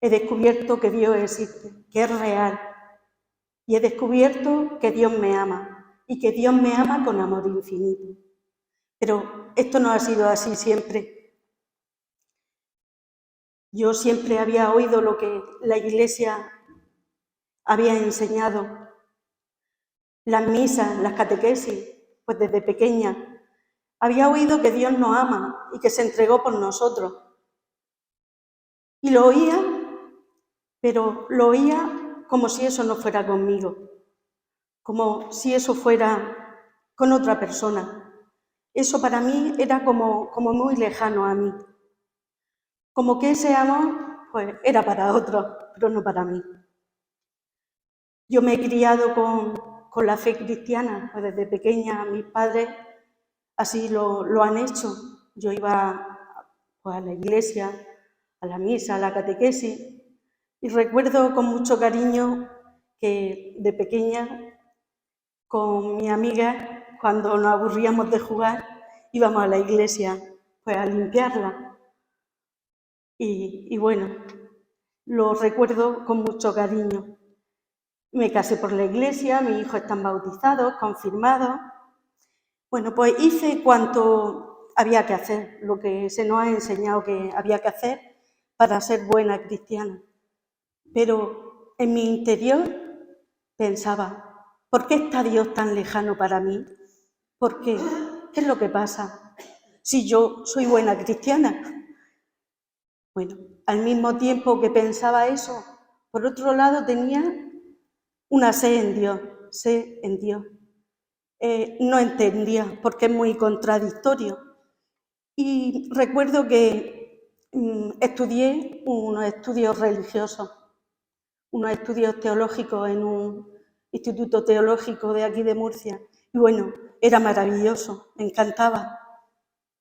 he descubierto que Dios existe, que es real. Y he descubierto que Dios me ama y que Dios me ama con amor infinito. Pero esto no ha sido así siempre. Yo siempre había oído lo que la Iglesia había enseñado, las misas, las catequesis, pues desde pequeña. Había oído que Dios nos ama y que se entregó por nosotros. Y lo oía, pero lo oía como si eso no fuera conmigo, como si eso fuera con otra persona. Eso para mí era como muy lejano a mí. Como que ese amor pues, era para otros, pero no para mí. Yo me he criado con la fe cristiana, pues desde pequeña mis padres así lo han hecho. Yo iba pues, a la iglesia, a la misa, a la catequesis, y recuerdo con mucho cariño que de pequeña, con mi amiga, cuando nos aburríamos de jugar, íbamos a la iglesia pues, a limpiarla. Y bueno, lo recuerdo con mucho cariño. Me casé por la iglesia, mis hijos están bautizados, confirmados. Bueno, pues hice cuanto había que hacer, lo que se nos ha enseñado que había que hacer para ser buena cristiana. Pero en mi interior pensaba, ¿por qué está Dios tan lejano para mí? ¿Por qué? ¿Qué es lo que pasa? Si yo soy buena cristiana. Bueno, al mismo tiempo que pensaba eso, por otro lado tenía una sed en Dios. No entendía porque es muy contradictorio. Y recuerdo que estudié unos estudios religiosos, unos estudios teológicos en un instituto teológico de aquí de Murcia. Y bueno, era maravilloso, me encantaba.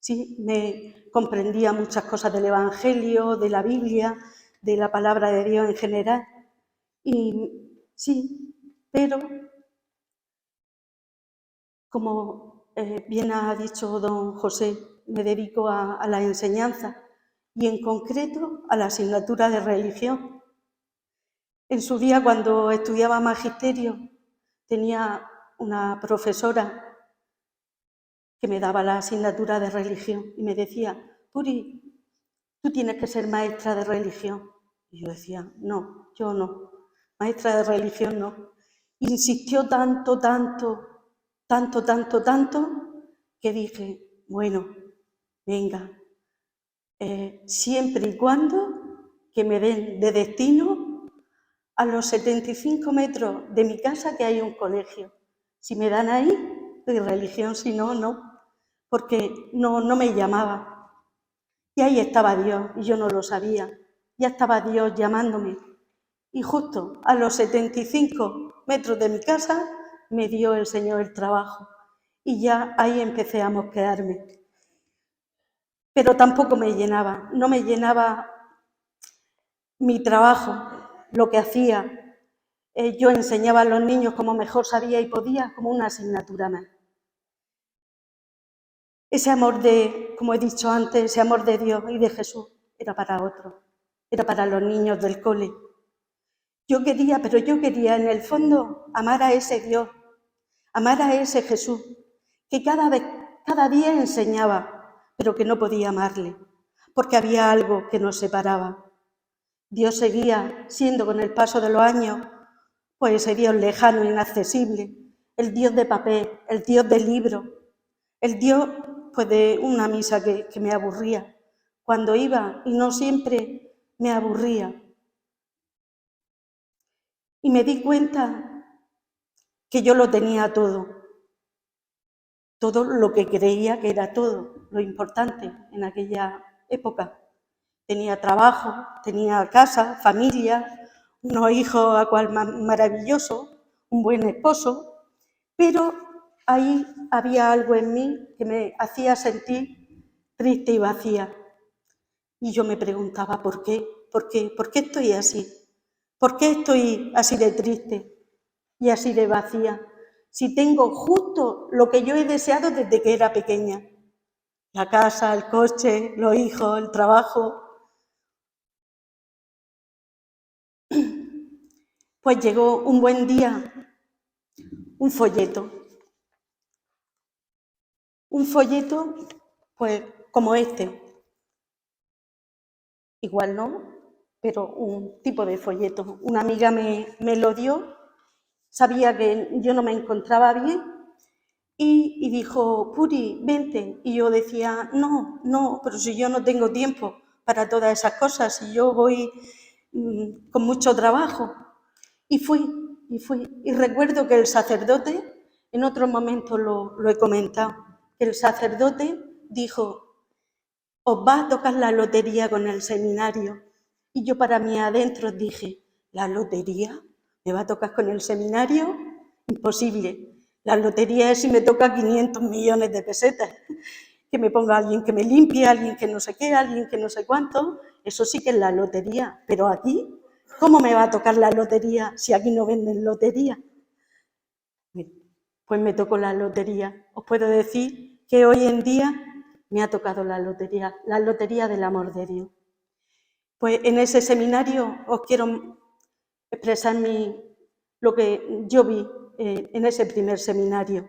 Sí, me comprendía muchas cosas del Evangelio, de la Biblia, de la palabra de Dios en general. Y sí, pero como bien ha dicho don José, me dedico a la enseñanza y en concreto a la asignatura de religión. En su día, cuando estudiaba magisterio, tenía una profesora que me daba la asignatura de religión y me decía, Puri, tú tienes que ser maestra de religión. Y yo decía, no, yo no, maestra de religión no. Insistió tanto, que dije, bueno, venga, siempre y cuando que me den de destino a los 75 metros de mi casa que hay un colegio. Si me dan ahí, doy religión, si no, no, porque no me llamaba. Y ahí estaba Dios, y yo no lo sabía. Ya estaba Dios llamándome. Y justo a los 75 metros de mi casa me dio el Señor el trabajo. Y ya ahí empecé a mosquearme. Pero tampoco me llenaba, no me llenaba mi trabajo, lo que hacía. Yo enseñaba a los niños como mejor sabía y podía, como una asignatura más. Ese amor como he dicho antes, ese amor de Dios y de Jesús era para otros, era para los niños del cole. Yo quería en el fondo amar a ese Dios, amar a ese Jesús, que cada día enseñaba, pero que no podía amarle, porque había algo que nos separaba. Dios seguía siendo con el paso de los años, pues ese Dios lejano, inaccesible, el Dios de papel, el Dios del libro, el Dios pues de una misa que me aburría cuando iba y no siempre me aburría. Y me di cuenta que yo lo tenía todo lo que creía que era todo, lo importante en aquella época. Tenía trabajo, tenía casa, familia, unos hijos a cual maravilloso, un buen esposo, pero ahí había algo en mí que me hacía sentir triste y vacía. Y yo me preguntaba, ¿por qué? ¿Por qué? ¿Por qué estoy así? ¿Por qué estoy así de triste y así de vacía? Si tengo justo lo que yo he deseado desde que era pequeña. La casa, el coche, los hijos, el trabajo. Pues llegó un buen día un folleto, pues como este, igual no, pero un tipo de folleto. Una amiga me lo dio, sabía que yo no me encontraba bien y dijo, Puri, vente. Y yo decía, no, pero si yo no tengo tiempo para todas esas cosas, y yo voy con mucho trabajo. Y fui. Y recuerdo que el sacerdote, en otro momento lo he comentado, que el sacerdote dijo, os va a tocar la lotería con el seminario. Y yo para mí adentro dije, ¿la lotería? ¿Me va a tocar con el seminario? Imposible. La lotería es si me toca 500 millones de pesetas. Que me ponga alguien que me limpie, alguien que no sé qué, alguien que no sé cuánto. Eso sí que es la lotería. Pero aquí, ¿cómo me va a tocar la lotería si aquí no venden lotería? Pues me tocó la lotería. Os puedo decir que hoy en día me ha tocado la lotería del amor de Dios. Pues en ese seminario os quiero expresar lo que yo vi en ese primer seminario.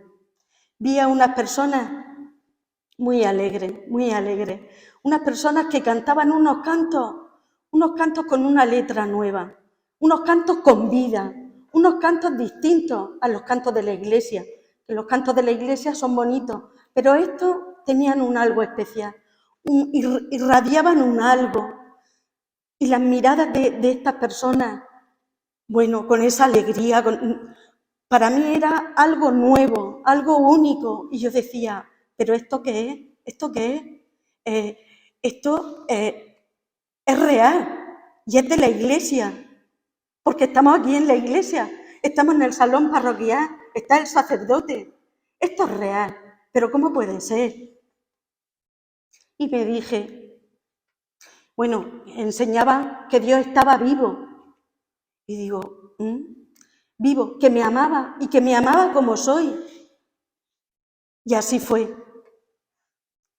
Vi a unas personas muy alegres, unas personas que cantaban unos cantos con una letra nueva, unos cantos con vida, unos cantos distintos a los cantos de la iglesia, que los cantos de la iglesia son bonitos, pero estos tenían un algo especial, irradiaban un algo, y las miradas de estas personas, bueno, con esa alegría, para mí era algo nuevo, algo único, y yo decía, ¿pero esto qué es? ¿Esto qué es? Esto es real y es de la iglesia, porque estamos aquí en la iglesia, estamos en el salón parroquial, está el sacerdote, esto es real, pero ¿cómo puede ser? Y me dije, bueno, enseñaba que Dios estaba vivo, y digo, vivo, que me amaba y que me amaba como soy. Y así fue.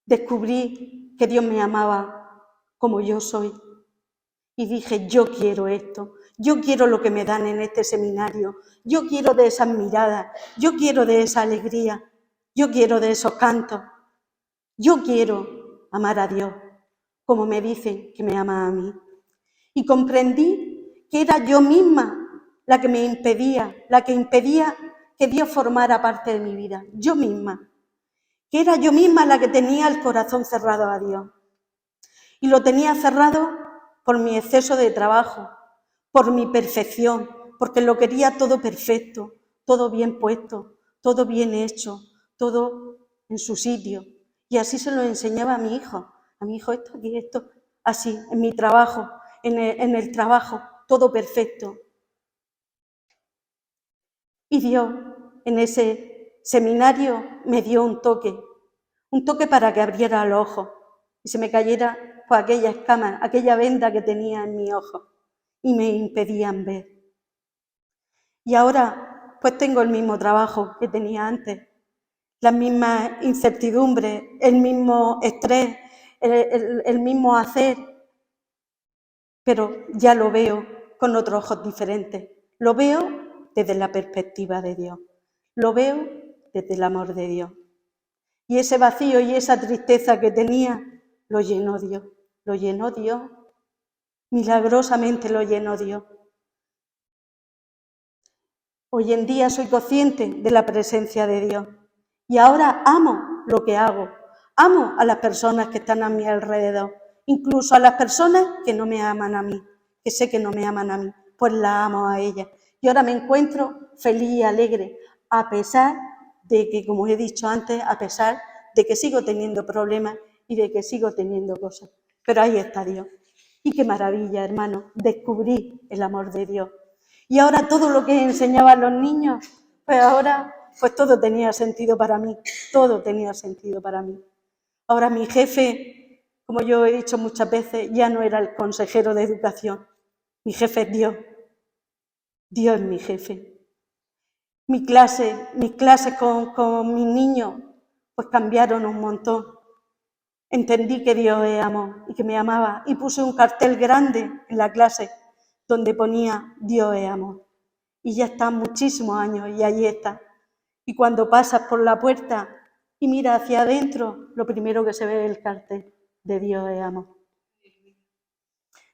Descubrí que Dios me amaba como yo soy. Y dije, yo quiero esto, yo quiero lo que me dan en este seminario, yo quiero de esas miradas, yo quiero de esa alegría, yo quiero de esos cantos. Yo quiero amar a Dios como me dicen que me ama a mí. Y comprendí que era yo misma la que me impedía, que Dios formara parte de mi vida, yo misma, que era yo misma la que tenía el corazón cerrado a Dios. Y lo tenía cerrado por mi exceso de trabajo, por mi perfección, porque lo quería todo perfecto, todo bien puesto, todo bien hecho, todo en su sitio. Y así se lo enseñaba a mi hijo esto aquí, esto, así, en mi trabajo, en el trabajo, todo perfecto. Y Dios en ese seminario me dio un toque para que abriera los ojos y se me cayera pues, aquella escama, aquella venda que tenía en mi ojo y me impedían ver. Y ahora pues tengo el mismo trabajo que tenía antes, las mismas incertidumbres, el mismo estrés, el mismo hacer, pero ya lo veo con otros ojos diferentes. Lo veo desde la perspectiva de Dios, lo veo desde el amor de Dios. Y ese vacío y esa tristeza que tenía, lo llenó Dios, milagrosamente lo llenó Dios. Hoy en día soy consciente de la presencia de Dios y ahora amo lo que hago, amo a las personas que están a mi alrededor, incluso a las personas que no me aman a mí, que sé que no me aman a mí, pues la amo a ellas. Y ahora me encuentro feliz y alegre, a pesar de que, como he dicho antes, a pesar de que sigo teniendo problemas y de que sigo teniendo cosas. Pero ahí está Dios. Y qué maravilla, hermano, descubrí el amor de Dios. Y ahora todo lo que enseñaba a los niños, pues ahora pues todo tenía sentido para mí, todo tenía sentido para mí. Ahora mi jefe, como yo he dicho muchas veces, ya no era el consejero de educación, mi jefe es Dios, Dios es mi jefe. Mis clases con mis niños, pues cambiaron un montón. Entendí que Dios es amor y que me amaba y puse un cartel grande en la clase donde ponía Dios es amor. y ya está muchísimos años y allí está. Y cuando pasas por la puerta y miras hacia adentro, lo primero que se ve es el cartel de Dios es amor.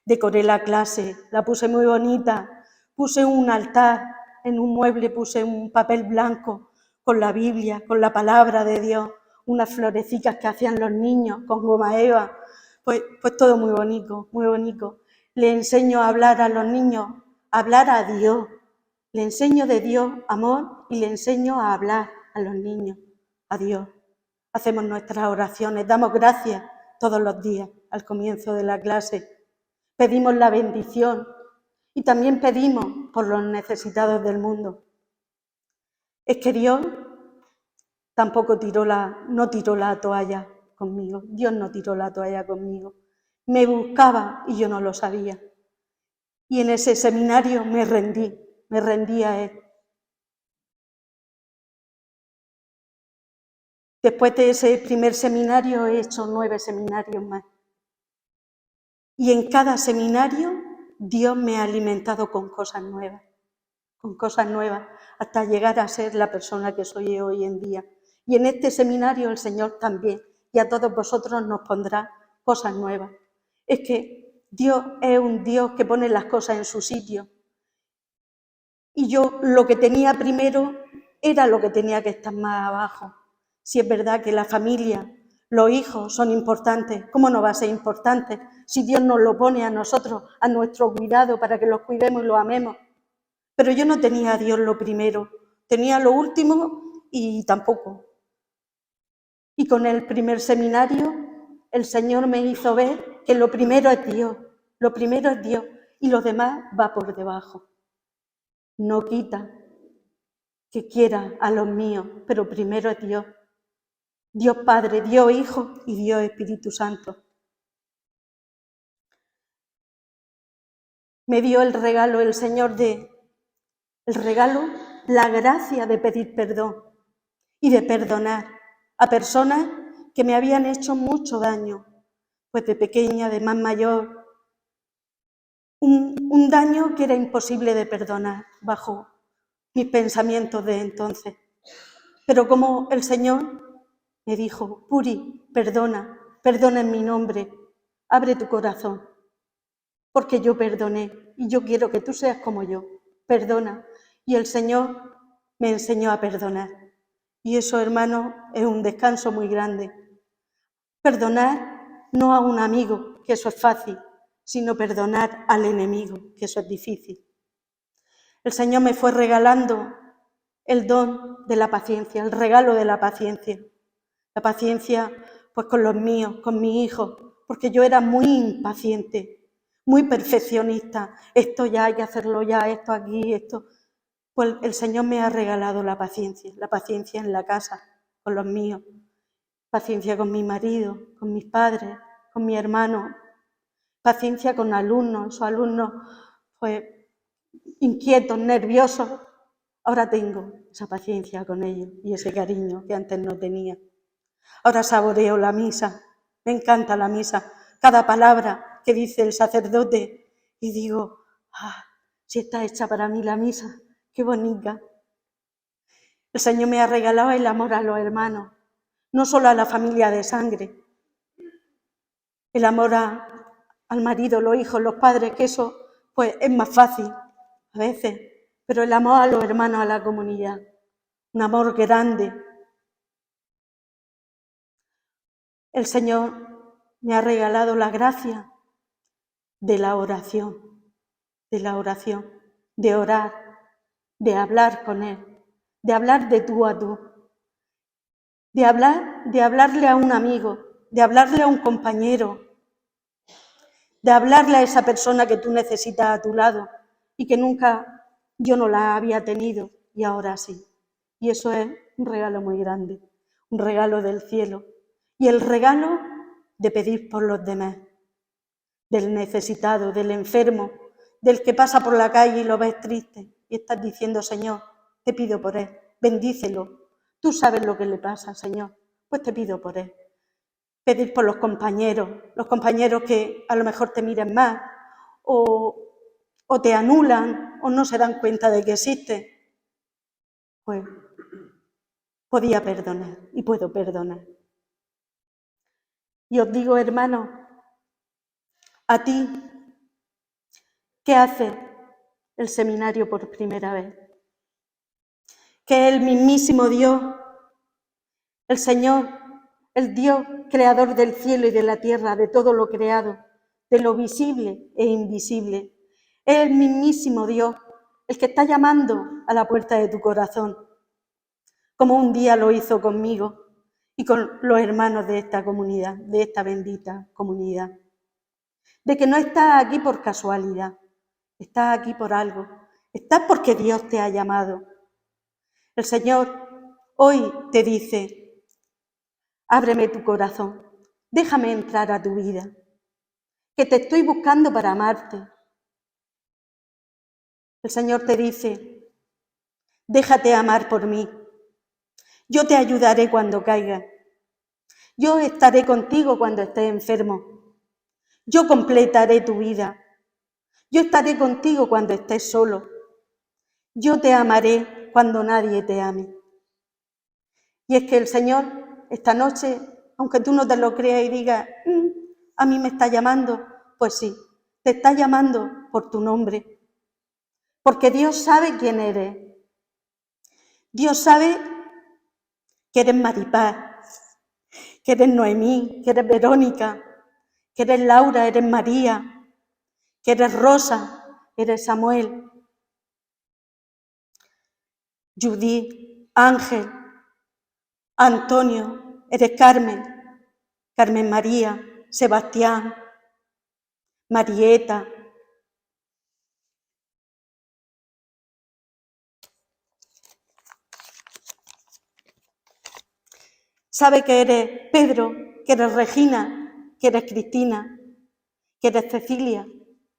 Decoré la clase, la puse muy bonita, puse un altar, en un mueble puse un papel blanco con la Biblia, con la palabra de Dios, unas florecicas que hacían los niños con goma eva, pues todo muy bonito, muy bonito. Le enseño a hablar a los niños, a hablar a Dios, le enseño de Dios amor y le enseño a hablar a los niños, a Dios. Hacemos nuestras oraciones, damos gracias todos los días al comienzo de la clase. Pedimos la bendición y también pedimos por los necesitados del mundo. Es que Dios tampoco no tiró la toalla conmigo. Dios no tiró la toalla conmigo. Me buscaba y yo no lo sabía. Y en ese seminario me rendí a Él. Después de ese primer seminario he hecho 9 seminarios más. Y en cada seminario Dios me ha alimentado con cosas nuevas, hasta llegar a ser la persona que soy hoy en día. Y en este seminario el Señor también, y a todos vosotros nos pondrá cosas nuevas. Es que Dios es un Dios que pone las cosas en su sitio. Y yo lo que tenía primero era lo que tenía que estar más abajo. Si es verdad que la familia, los hijos son importantes, ¿cómo no va a ser importante si Dios nos lo pone a nosotros, a nuestro cuidado, para que los cuidemos y los amemos? Pero yo no tenía a Dios lo primero, tenía lo último y tampoco. Y con el primer seminario, el Señor me hizo ver que lo primero es Dios, y lo demás va por debajo. No quita que quiera a los míos, pero primero es Dios. Dios Padre, Dios Hijo y Dios Espíritu Santo. Me dio el regalo el Señor la gracia de pedir perdón y de perdonar a personas que me habían hecho mucho daño, pues de pequeña, de más mayor, un daño que era imposible de perdonar bajo mis pensamientos de entonces. Pero como el Señor me dijo, Puri, perdona en mi nombre, abre tu corazón, porque yo perdoné y yo quiero que tú seas como yo, perdona. Y el Señor me enseñó a perdonar. Y eso, hermano, es un descanso muy grande. Perdonar no a un amigo, que eso es fácil, sino perdonar al enemigo, que eso es difícil. El Señor me fue regalando el don de la paciencia, el regalo de la paciencia. La paciencia, pues con los míos, con mis hijos, porque yo era muy impaciente, muy perfeccionista. Esto ya hay que hacerlo ya, esto aquí, esto. Pues el Señor me ha regalado la paciencia en la casa, con los míos, paciencia con mi marido, con mis padres, con mi hermano, paciencia con alumnos, esos alumnos pues inquietos, nerviosos. Ahora tengo esa paciencia con ellos y ese cariño que antes no tenía. Ahora saboreo la misa, me encanta la misa, cada palabra que dice el sacerdote y digo, si está hecha para mí la misa, qué bonita. El Señor me ha regalado el amor a los hermanos, no solo a la familia de sangre, el amor al marido, los hijos, los padres, que eso pues es más fácil a veces, pero el amor a los hermanos, a la comunidad, un amor grande. El Señor me ha regalado la gracia de la oración, de orar, de hablar con Él, de hablar de tú a tú, de hablarle a un amigo, de hablarle a un compañero, de hablarle a esa persona que tú necesitas a tu lado y que nunca yo no la había tenido y ahora sí. Y eso es un regalo muy grande, un regalo del cielo. Y el regalo de pedir por los demás, del necesitado, del enfermo, del que pasa por la calle y lo ves triste y estás diciendo, Señor, te pido por él, bendícelo. Tú sabes lo que le pasa, Señor, pues te pido por él. Pedir por los compañeros que a lo mejor te miren más o te anulan o no se dan cuenta de que existe, pues podía perdonar y puedo perdonar. Y os digo, hermanos, a ti, ¿qué hace el seminario por primera vez? Que el mismísimo Dios, el Señor, el Dios creador del cielo y de la tierra, de todo lo creado, de lo visible e invisible, es el mismísimo Dios el que está llamando a la puerta de tu corazón, como un día lo hizo conmigo y con los hermanos de esta comunidad, de esta bendita comunidad. De que no estás aquí por casualidad, estás aquí por algo, estás porque Dios te ha llamado. El Señor hoy te dice, ábreme tu corazón, déjame entrar a tu vida, que te estoy buscando para amarte. El Señor te dice, déjate amar por mí, yo te ayudaré cuando caigas, yo estaré contigo cuando estés enfermo, yo completaré tu vida, yo estaré contigo cuando estés solo, yo te amaré cuando nadie te ame. Y es que el Señor, esta noche, aunque tú no te lo creas y digas, a mí me está llamando, pues sí, te está llamando por tu nombre. Porque Dios sabe quién eres. Dios sabe que eres Maripaz, que eres Noemí, que eres Verónica, que eres Laura, eres María, que eres Rosa, eres Samuel, Judith, Ángel, Antonio, eres Carmen, Carmen María, Sebastián, Marieta. Sabe que eres Pedro, que eres Regina, que eres Cristina, que eres Cecilia,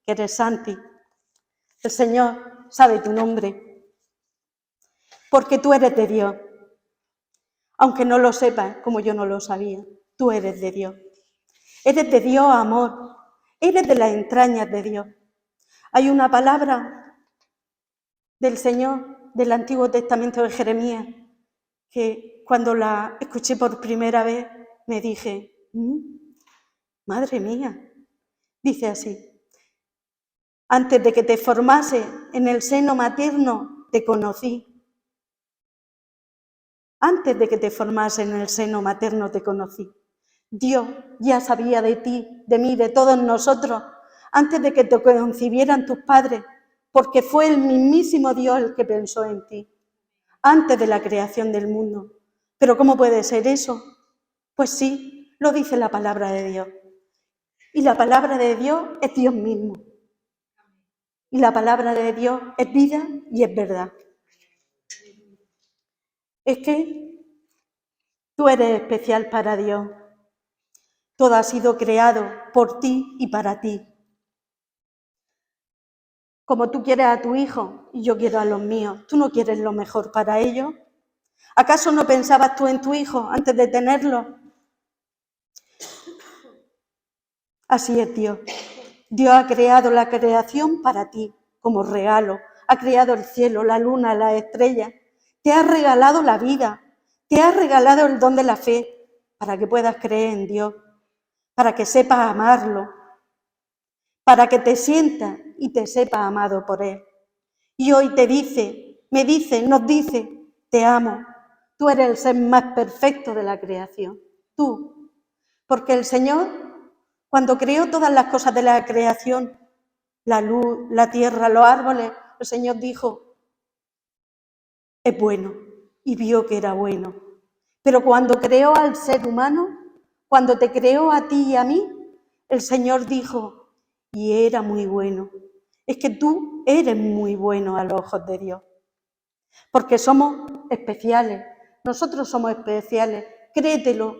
que eres Santi. El Señor sabe tu nombre, porque tú eres de Dios. Aunque no lo sepas, como yo no lo sabía, tú eres de Dios. Eres de Dios, amor. Eres de las entrañas de Dios. Hay una palabra del Señor del Antiguo Testamento de Jeremías que cuando la escuché por primera vez me dije, madre mía, dice así, antes de que te formase en el seno materno te conocí. Antes de que te formase en el seno materno te conocí. Dios ya sabía de ti, de mí, de todos nosotros, antes de que te concibieran tus padres, porque fue el mismísimo Dios el que pensó en ti, antes de la creación del mundo. ¿Pero cómo puede ser eso? Pues sí, lo dice la palabra de Dios. Y la palabra de Dios es Dios mismo. Y la palabra de Dios es vida y es verdad. Es que tú eres especial para Dios. Todo ha sido creado por ti y para ti. Como tú quieres a tu hijo y yo quiero a los míos, ¿tú no quieres lo mejor para ellos? ¿Acaso no pensabas tú en tu hijo antes de tenerlo? Así es Dios. Dios ha creado la creación para ti como regalo. Ha creado el cielo, la luna, las estrellas. Te ha regalado la vida. Te ha regalado el don de la fe para que puedas creer en Dios, para que sepas amarlo, para que te sientas y te sepas amado por Él. Y hoy te dice, me dice, nos dice, te amo. Tú eres el ser más perfecto de la creación. Tú. Porque el Señor, cuando creó todas las cosas de la creación, la luz, la tierra, los árboles, el Señor dijo, es bueno. Y vio que era bueno. Pero cuando creó al ser humano, cuando te creó a ti y a mí, el Señor dijo, y era muy bueno. Es que tú eres muy bueno a los ojos de Dios. Porque somos especiales. Nosotros somos especiales. Créetelo.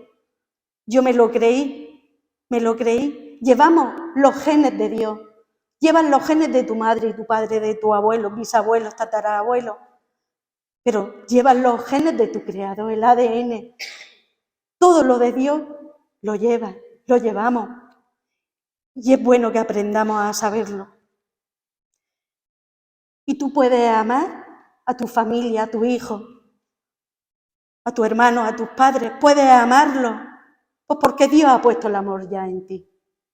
Yo me lo creí. Llevamos los genes de Dios. Llevas los genes de tu madre y tu padre, de tu abuelo, bisabuelos, tatarabuelos. Pero llevas los genes de tu creador, el ADN. Todo lo de Dios lo llevas, lo llevamos. Y es bueno que aprendamos a saberlo. Y tú puedes amar a tu familia, a tu hijo, a tu hermano, a tus padres. Puedes amarlos, pues porque Dios ha puesto el amor ya en ti,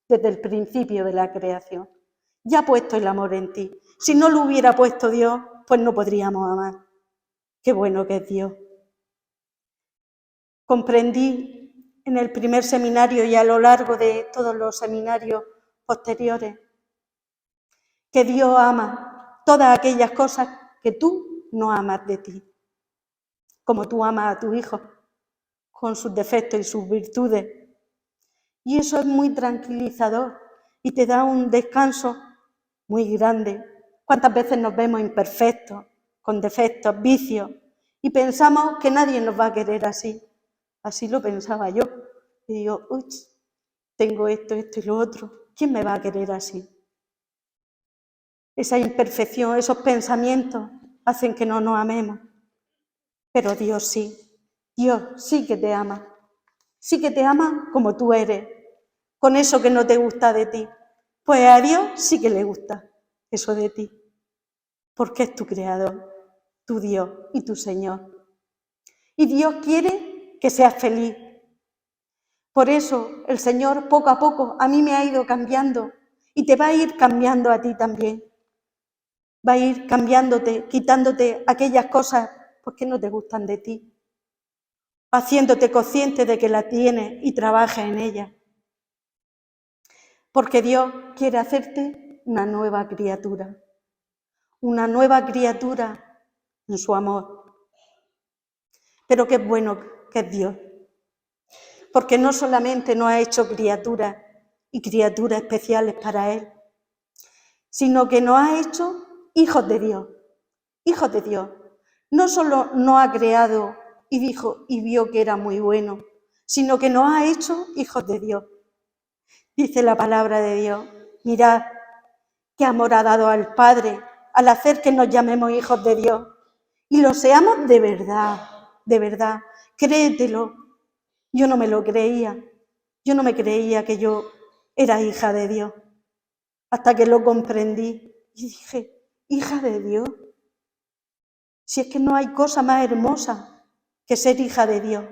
desde el principio de la creación. Ya ha puesto el amor en ti. Si no lo hubiera puesto Dios, pues no podríamos amar. Qué bueno que es Dios. Comprendí en el primer seminario y a lo largo de todos los seminarios posteriores que Dios ama todas aquellas cosas que tú no amas de ti, como tú amas a tu hijo, con sus defectos y sus virtudes. Y eso es muy tranquilizador y te da un descanso muy grande. ¿Cuántas veces nos vemos imperfectos, con defectos, vicios, y pensamos que nadie nos va a querer así? Así lo pensaba yo. Y digo, uy, tengo esto y lo otro. ¿Quién me va a querer así? Esa imperfección, esos pensamientos hacen que no nos amemos. Pero Dios sí que te ama. Sí que te ama como tú eres, con eso que no te gusta de ti. Pues a Dios sí que le gusta eso de ti, porque es tu creador, tu Dios y tu Señor. Y Dios quiere que seas feliz. Por eso el Señor poco a poco a mí me ha ido cambiando y te va a ir cambiando a ti también. Va a ir cambiándote, quitándote aquellas cosas pues, que no te gustan de ti, haciéndote consciente de que la tienes y trabaja en ella. Porque Dios quiere hacerte una nueva criatura en su amor. Pero qué bueno que es Dios, porque no solamente nos ha hecho criaturas y criaturas especiales para Él, sino que nos ha hecho hijos de Dios, hijos de Dios. No solo nos ha creado y dijo y vio que era muy bueno, sino que nos ha hecho hijos de Dios. Dice la palabra de Dios, mirad qué amor ha dado al Padre al hacer que nos llamemos hijos de Dios y lo seamos de verdad, créetelo. Yo no me lo creía, yo no me creía que yo era hija de Dios, hasta que lo comprendí y dije, hija de Dios, si es que no hay cosa más hermosa que ser hija de Dios.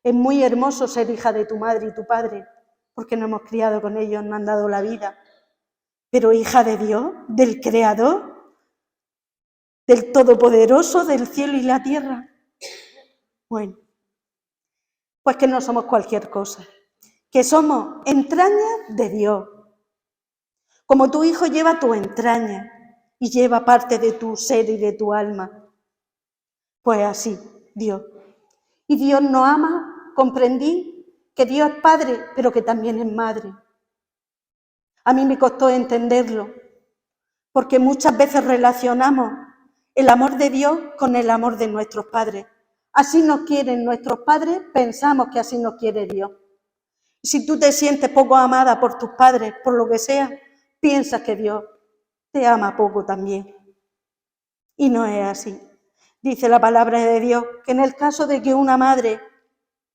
Es muy hermoso ser hija de tu madre y tu padre, porque nos hemos criado con ellos, nos han dado la vida. Pero hija de Dios, del Creador, del Todopoderoso, del cielo y la tierra. Bueno, pues que no somos cualquier cosa, que somos entrañas de Dios. Como tu hijo lleva tu entraña y lleva parte de tu ser y de tu alma. Pues así, Dios. Y Dios nos ama, comprendí que Dios es Padre, pero que también es Madre. A mí me costó entenderlo, porque muchas veces relacionamos el amor de Dios con el amor de nuestros padres. Así nos quieren nuestros padres, pensamos que así nos quiere Dios. Si tú te sientes poco amada por tus padres, por lo que sea, piensas que Dios te ama poco también. Y no es así. Dice la palabra de Dios que en el caso de que una madre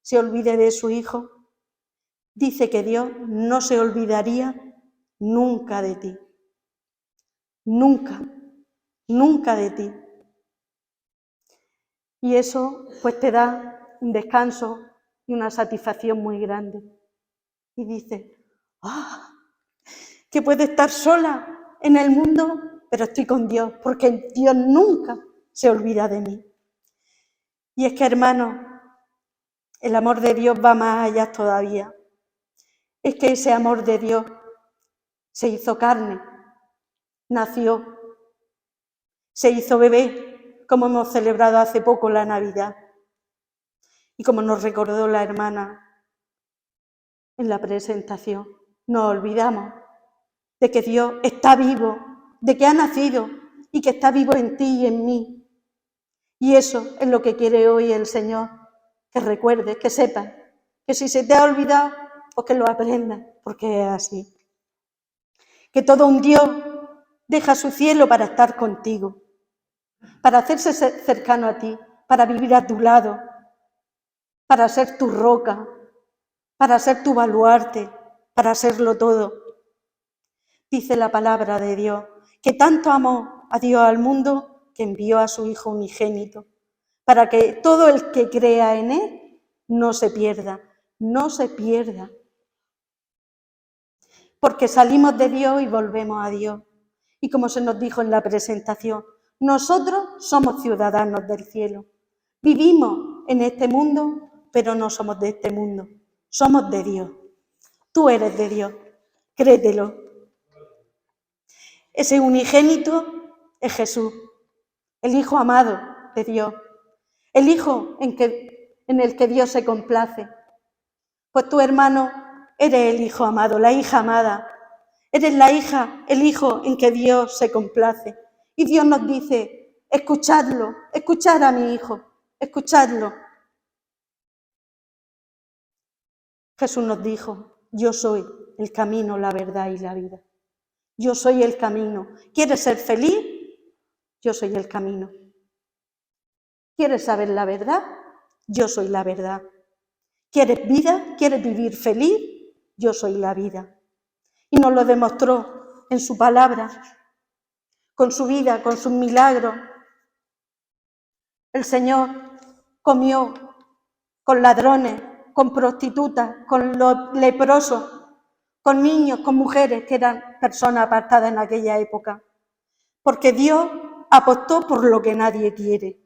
se olvide de su hijo, dice que Dios no se olvidaría nunca de ti. Nunca, nunca de ti. Y eso pues te da un descanso y una satisfacción muy grande. Y dices, que puedo estar sola en el mundo, pero estoy con Dios, porque Dios nunca se olvida de mí. Y es que, hermanos, el amor de Dios va más allá todavía. Es que ese amor de Dios se hizo carne, nació, se hizo bebé, como hemos celebrado hace poco la Navidad. Y como nos recordó la hermana en la presentación, nos olvidamos de que Dios está vivo, de que ha nacido y que está vivo en ti y en mí. Y eso es lo que quiere hoy el Señor, que recuerdes, que sepas, que si se te ha olvidado, pues que lo aprendas, porque es así. Que todo un Dios deja su cielo para estar contigo, para hacerse cercano a ti, para vivir a tu lado, para ser tu roca, para ser tu baluarte, para serlo todo. Dice la palabra de Dios, que tanto amó a Dios al mundo que envió a su Hijo unigénito, para que todo el que crea en Él no se pierda, no se pierda. Porque salimos de Dios y volvemos a Dios. Y como se nos dijo en la presentación, nosotros somos ciudadanos del cielo. Vivimos en este mundo, pero no somos de este mundo. Somos de Dios. Tú eres de Dios. Créetelo. Ese unigénito es Jesús, el Hijo amado de Dios, el Hijo en el que Dios se complace. Pues tú, hermano, eres el Hijo amado, la hija amada. Eres la hija, el Hijo en que Dios se complace. Y Dios nos dice, escuchadlo, escuchad a mi Hijo, escuchadlo. Jesús nos dijo, yo soy el camino, la verdad y la vida. Yo soy el camino. ¿Quieres ser feliz? Yo soy el camino. ¿Quieres saber la verdad? Yo soy la verdad. ¿Quieres vida? ¿Quieres vivir feliz? Yo soy la vida. Y nos lo demostró en su palabra, con su vida, con sus milagros. El Señor comió con ladrones, con prostitutas, con los leprosos, con niños, con mujeres que eran personas apartadas en aquella época. Porque Dios apostó por lo que nadie quiere.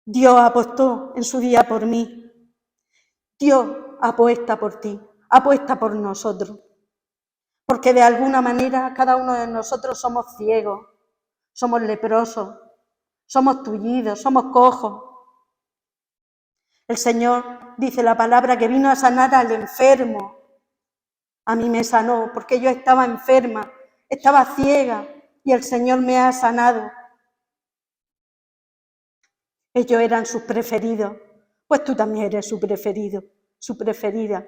Dios apostó en su día por mí. Dios apuesta por ti, apuesta por nosotros. Porque de alguna manera cada uno de nosotros somos ciegos, somos leprosos, somos tullidos, somos cojos. El Señor dice la palabra que vino a sanar al enfermo. A mí me sanó porque yo estaba enferma, estaba ciega y el Señor me ha sanado. Ellos eran sus preferidos, pues tú también eres su preferido, su preferida.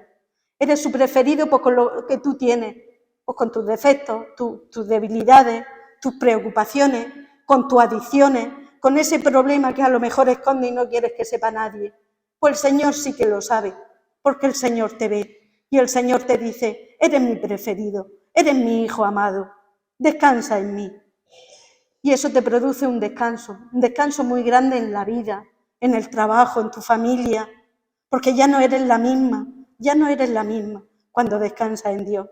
Eres su preferido pues con lo que tú tienes, pues con tus defectos, tus debilidades, tus preocupaciones, con tus adicciones, con ese problema que a lo mejor esconde y no quieres que sepa nadie. Pues el Señor sí que lo sabe, porque el Señor te ve y el Señor te dice, eres mi preferido, eres mi hijo amado, descansa en mí. Y eso te produce un descanso muy grande en la vida, en el trabajo, en tu familia, porque ya no eres la misma cuando descansas en Dios.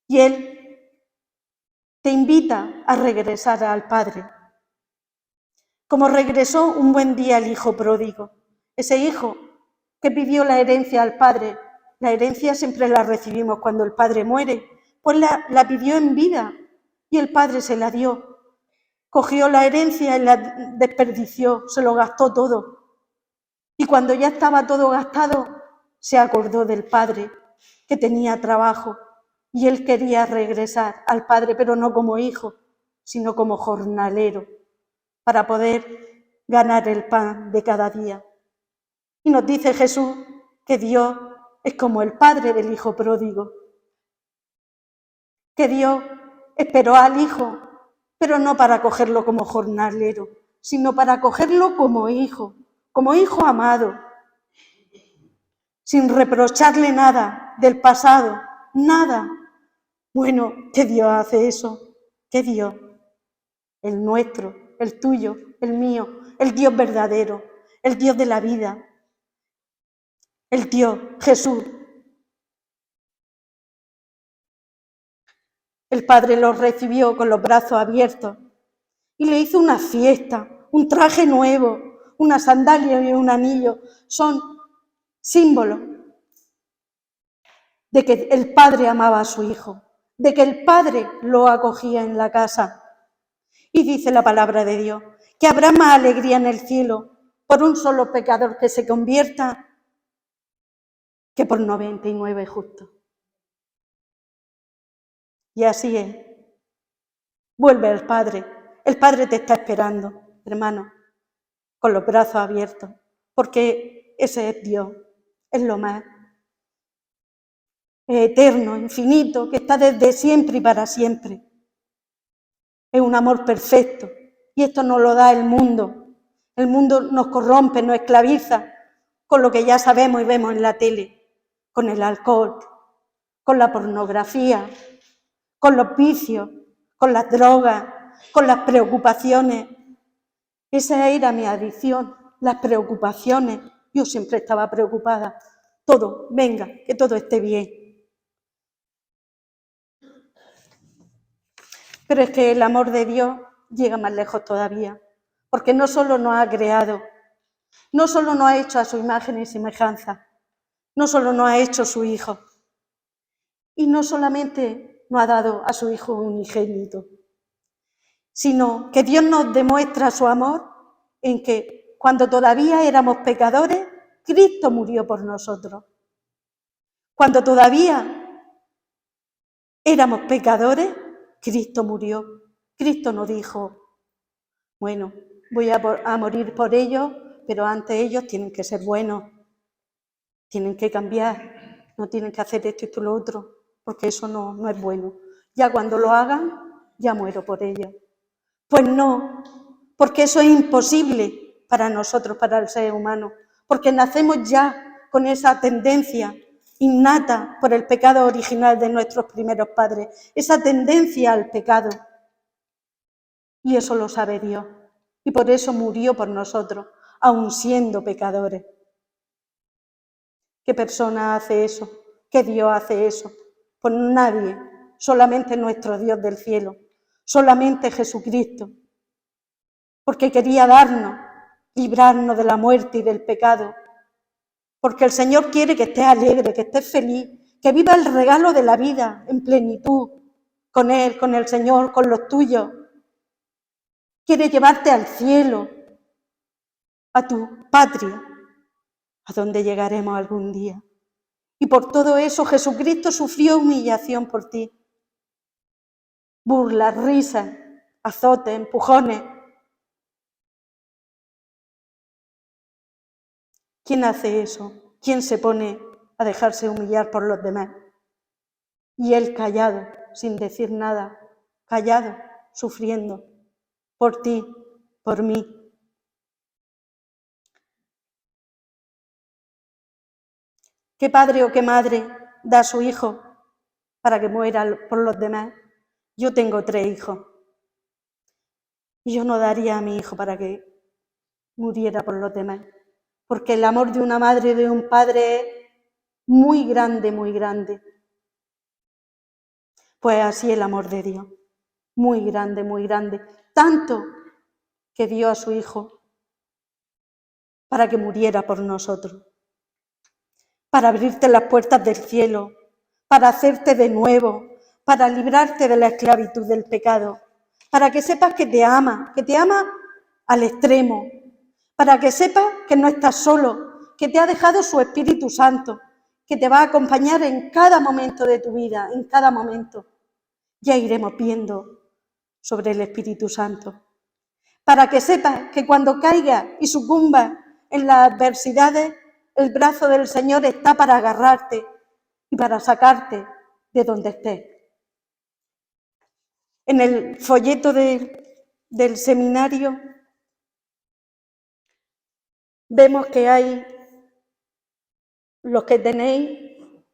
Y Él te invita a regresar al Padre. Como regresó un buen día el hijo pródigo, ese hijo que pidió la herencia al Padre. La herencia siempre la recibimos cuando el Padre muere, pues la pidió en vida y el Padre se la dio. Cogió la herencia y la desperdició, se lo gastó todo. Y cuando ya estaba todo gastado, se acordó del Padre, que tenía trabajo, y él quería regresar al Padre, pero no como hijo, sino como jornalero, para poder ganar el pan de cada día. Y nos dice Jesús que Dios es como el Padre del hijo pródigo, que Dios esperó al hijo, pero no para cogerlo como jornalero, sino para cogerlo como hijo amado, sin reprocharle nada del pasado, nada. Bueno, ¿qué Dios hace eso? ¿Qué Dios? El nuestro, el tuyo, el mío, el Dios verdadero, el Dios de la vida, el Dios Jesús. El Padre los recibió con los brazos abiertos y le hizo una fiesta, un traje nuevo, una sandalia y un anillo. Son símbolos de que el Padre amaba a su Hijo, de que el Padre lo acogía en la casa. Y dice la palabra de Dios, que habrá más alegría en el cielo por un solo pecador que se convierta que por 99 justos. Y así es. Vuelve al Padre. El Padre te está esperando, hermano, con los brazos abiertos, porque ese es Dios, es lo más. Es eterno, infinito, que está desde siempre y para siempre. Es un amor perfecto y esto nos lo da el mundo. El mundo nos corrompe, nos esclaviza con lo que ya sabemos y vemos en la tele, con el alcohol, con la pornografía, con los vicios, con las drogas, con las preocupaciones. Esa era mi adicción, las preocupaciones. Yo siempre estaba preocupada. Todo, venga, que todo esté bien. Pero es que el amor de Dios llega más lejos todavía, porque no solo nos ha creado, no solo nos ha hecho a su imagen y semejanza, no solo nos ha hecho su Hijo, y no solamente nos ha dado a su Hijo unigénito, sino que Dios nos demuestra su amor en que cuando todavía éramos pecadores, Cristo murió por nosotros. Cuando todavía éramos pecadores, Cristo murió. Cristo nos dijo, bueno, voy a morir por ellos, pero antes ellos tienen que ser buenos, tienen que cambiar, no tienen que hacer esto y lo otro, porque eso no es bueno. Ya cuando lo hagan, ya muero por ellos. Pues no, porque eso es imposible para nosotros, para el ser humano, porque nacemos ya con esa tendencia innata por el pecado original de nuestros primeros padres, esa tendencia al pecado. Y eso lo sabe Dios, y por eso murió por nosotros, aun siendo pecadores. ¿Qué persona hace eso? ¿Qué Dios hace eso? Pues nadie, solamente nuestro Dios del cielo, solamente Jesucristo, porque quería darnos, librarnos de la muerte y del pecado, porque el Señor quiere que estés alegre, que estés feliz, que vivas el regalo de la vida en plenitud, con Él, con el Señor, con los tuyos. Quiere llevarte al cielo, a tu patria, a donde llegaremos algún día. Y por todo eso Jesucristo sufrió humillación por ti. Burlas, risas, azotes, empujones. ¿Quién hace eso? ¿Quién se pone a dejarse humillar por los demás? Y él callado, sin decir nada, callado, sufriendo, por ti, por mí. ¿Qué padre o qué madre da a su hijo para que muera por los demás? Yo tengo 3 hijos. Y yo no daría a mi hijo para que muriera por los demás. Porque el amor de una madre y de un padre es muy grande, muy grande. Pues así el amor de Dios, muy grande, muy grande. Tanto que dio a su Hijo para que muriera por nosotros, para abrirte las puertas del cielo, para hacerte de nuevo, para librarte de la esclavitud del pecado, para que sepas que te ama al extremo, para que sepas que no estás solo, que te ha dejado su Espíritu Santo, que te va a acompañar en cada momento de tu vida, en cada momento. Ya iremos viendo sobre el Espíritu Santo. Para que sepas que cuando caigas y sucumbas en las adversidades, el brazo del Señor está para agarrarte y para sacarte de donde estés. En el folleto del seminario vemos que hay los que tenéis,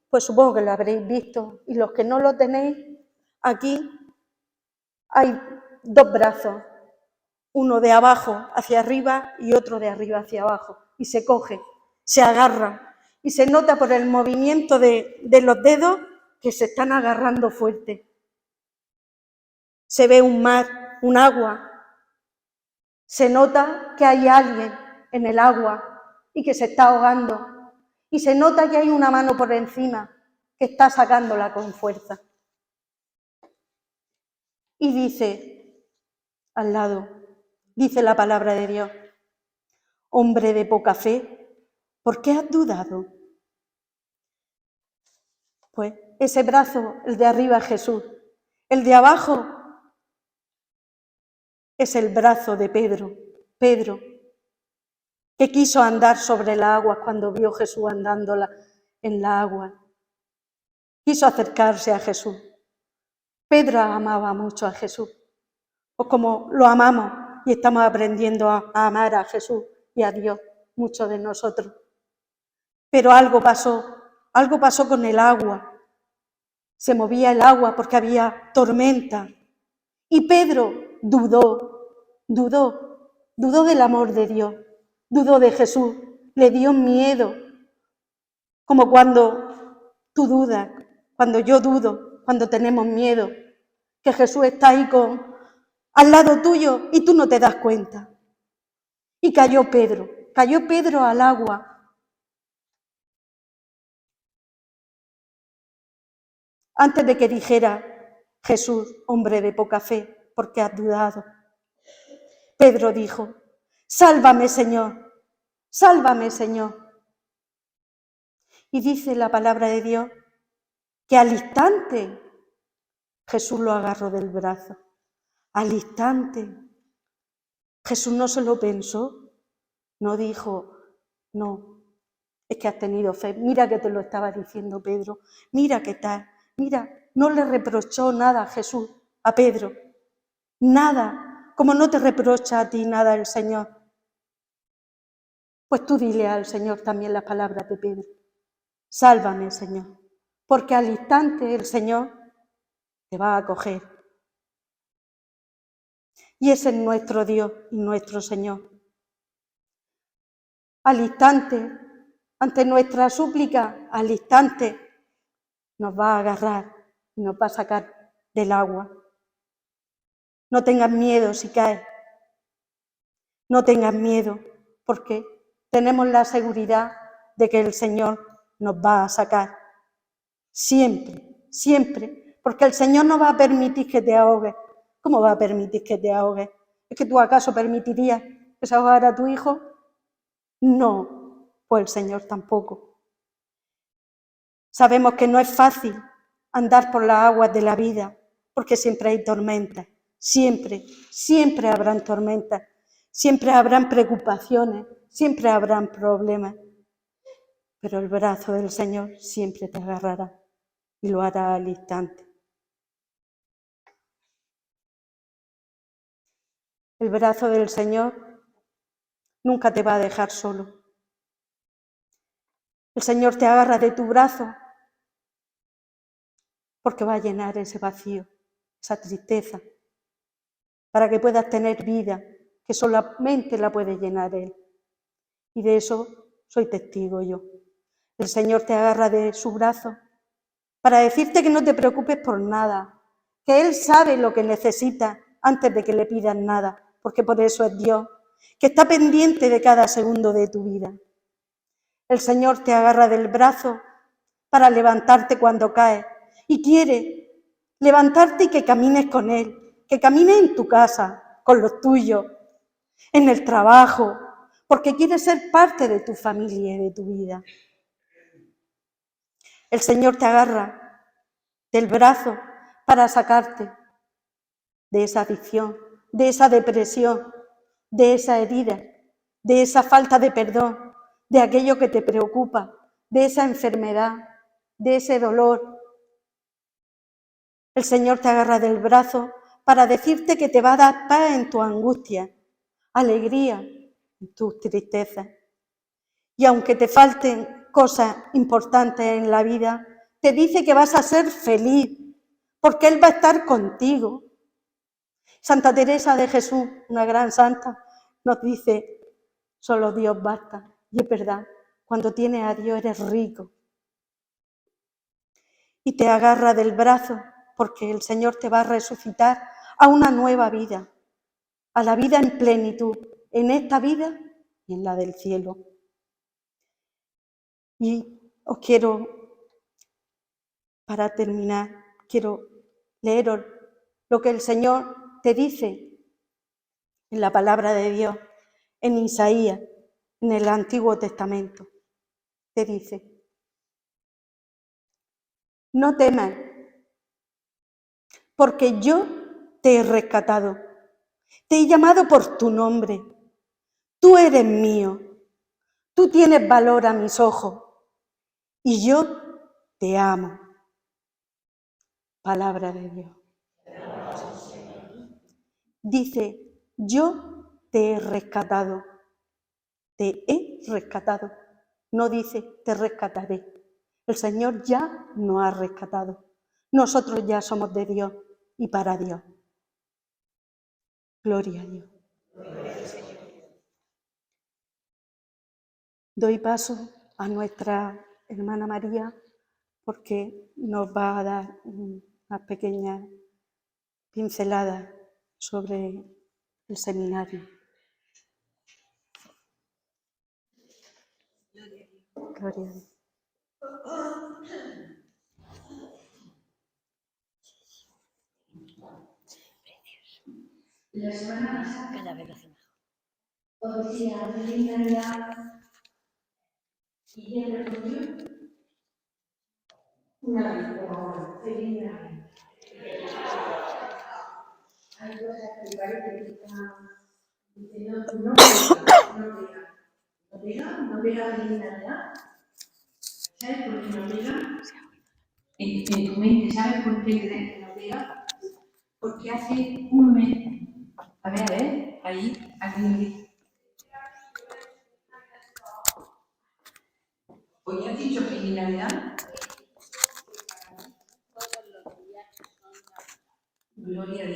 pues supongo que lo habréis visto, y los que no lo tenéis, aquí hay 2 brazos, uno de abajo hacia arriba y otro de arriba hacia abajo, y se coge, se agarra, y se nota por el movimiento de los dedos que se están agarrando fuerte. Se ve un mar, un agua, se nota que hay alguien en el agua y que se está ahogando, y se nota que hay una mano por encima que está sacándola con fuerza. Y dice al lado, dice la palabra de Dios, hombre de poca fe, ¿por qué has dudado? Pues ese brazo, el de arriba es Jesús, el de abajo es el brazo de Pedro, que quiso andar sobre las aguas cuando vio a Jesús andando en la agua. Quiso acercarse a Jesús. Pedro amaba mucho a Jesús, pues como lo amamos y estamos aprendiendo a amar a Jesús y a Dios, muchos de nosotros. Pero algo pasó con el agua. Se movía el agua porque había tormenta Y Pedro dudó del amor de Dios, dudó de Jesús, le dio miedo, como cuando tú dudas, cuando yo dudo, cuando tenemos miedo, que Jesús está ahí al lado tuyo y tú no te das cuenta. Y cayó Pedro al agua. Antes de que dijera Jesús, hombre de poca fe, porque has dudado, Pedro dijo, sálvame, Señor, sálvame, Señor. Y dice la palabra de Dios que al instante Jesús lo agarró del brazo. Al instante. Jesús no se lo pensó, no dijo, no, es que has tenido fe, mira que te lo estaba diciendo Pedro, mira qué tal, mira, no le reprochó nada a Jesús, a Pedro, nada, como no te reprocha a ti nada el Señor. Pues tú dile al Señor también las palabras de Pedro, sálvame, Señor, porque al instante el Señor te va a acoger. Y ese es nuestro Dios y nuestro Señor. Al instante, ante nuestra súplica, al instante nos va a agarrar y nos va a sacar del agua. No tengas miedo si caes. No tengas miedo porque tenemos la seguridad de que el Señor nos va a sacar. Siempre, siempre. Porque el Señor no va a permitir que te ahogues. ¿Cómo va a permitir que te ahogues? ¿Es que tú acaso permitirías que se ahogara tu hijo? No, pues el Señor tampoco. Sabemos que no es fácil andar por las aguas de la vida, porque siempre hay tormentas, siempre habrán tormentas, siempre habrán preocupaciones, siempre habrán problemas, pero el brazo del Señor siempre te agarrará y lo hará al instante. El brazo del Señor nunca te va a dejar solo. El Señor te agarra de tu brazo porque va a llenar ese vacío, esa tristeza, para que puedas tener vida, que solamente la puede llenar Él. Y de eso soy testigo yo. El Señor te agarra de su brazo para decirte que no te preocupes por nada, que Él sabe lo que necesitas antes de que le pidas nada, porque por eso es Dios, que está pendiente de cada segundo de tu vida. El Señor te agarra del brazo para levantarte cuando caes y quiere levantarte y que camines con Él, que camines en tu casa, con los tuyos, en el trabajo, porque quiere ser parte de tu familia y de tu vida. El Señor te agarra del brazo para sacarte de esa adicción, de esa depresión, de esa herida, de esa falta de perdón, de aquello que te preocupa, de esa enfermedad, de ese dolor. El Señor te agarra del brazo para decirte que te va a dar paz en tu angustia, alegría en tus tristezas. Y aunque te falten cosas importantes en la vida, te dice que vas a ser feliz, porque Él va a estar contigo. Santa Teresa de Jesús, una gran santa, nos dice, solo Dios basta. Y es verdad, cuando tienes a Dios eres rico. Y te agarra del brazo, porque el Señor te va a resucitar a una nueva vida, a la vida en plenitud, en esta vida y en la del cielo. Y os quiero, para terminar, quiero leeros lo que el Señor te dice en la palabra de Dios, en Isaías, en el Antiguo Testamento. Te dice, no temas, porque yo te he rescatado, te he llamado por tu nombre, tú eres mío, tú tienes valor a mis ojos y yo te amo. Palabra de Dios. Dice, yo te he rescatado, no dice te rescataré. El Señor ya nos ha rescatado, nosotros ya somos de Dios y para Dios. Gloria a Dios. Doy paso a nuestra hermana María porque nos va a dar unas pequeñas pinceladas sobre el seminario. Gloria a Dios. La semana pasada, cada vez lo hace mejor. Os decía, feliz Navidad, y ella respondió una vez, por favor, feliz Navidad. Hay cosas que parece que están diciendo, no pega feliz Navidad. ¿Sabes por qué no pega? En tu mente, ¿sabes por qué crees que no pega? Porque hace un mes, a ver, ahí, aquí. ¿Hoy has dicho feliz Navidad? Gloria a Dios.